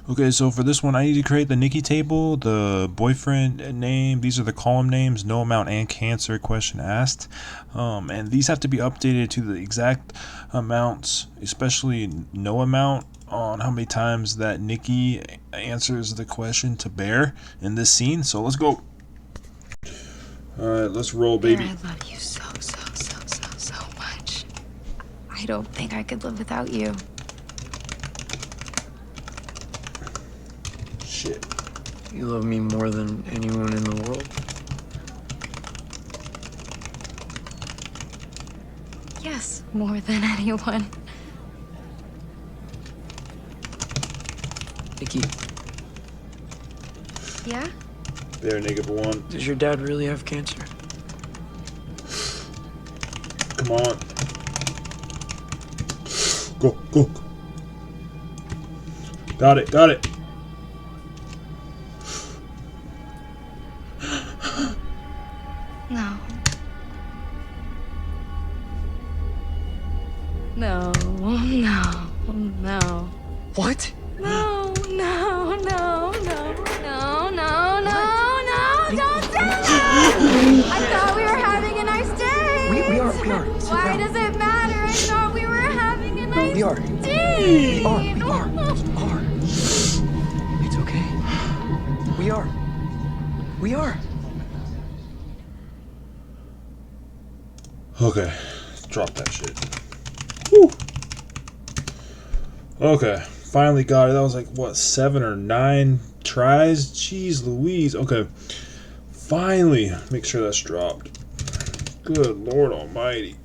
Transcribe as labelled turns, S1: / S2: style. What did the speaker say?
S1: Okay, so for this one, I need to create the Nikki table, the boyfriend name. These are the column names, no amount and cancer question asked. And these have to be updated to the exact amounts, especially no amount on how many times that Nikki answers the question to Bear in this scene. So let's go. All right, let's roll, baby.
S2: Bear, I love you so much. I don't think I could live without you.
S1: Shit.
S3: You love me more than anyone in the world?
S2: Yes, more than anyone.
S3: Nikki,
S2: Yeah?
S1: Bear, -1.
S3: does your dad really have cancer?
S1: Come on. Go. Got it.
S2: No. No.
S3: What?
S2: No, don't do it! I thought we were having a nice day!
S3: We are. Sit
S2: Why
S3: down.
S2: does it matter? I thought we were having a nice
S3: We are.
S2: day!
S3: We are. It's okay. We are.
S1: Okay, drop that shit. Whew. Okay, finally got it. That was like, what, 7 or 9 tries? Jeez Louise. Okay, finally, make sure that's dropped. Good Lord Almighty.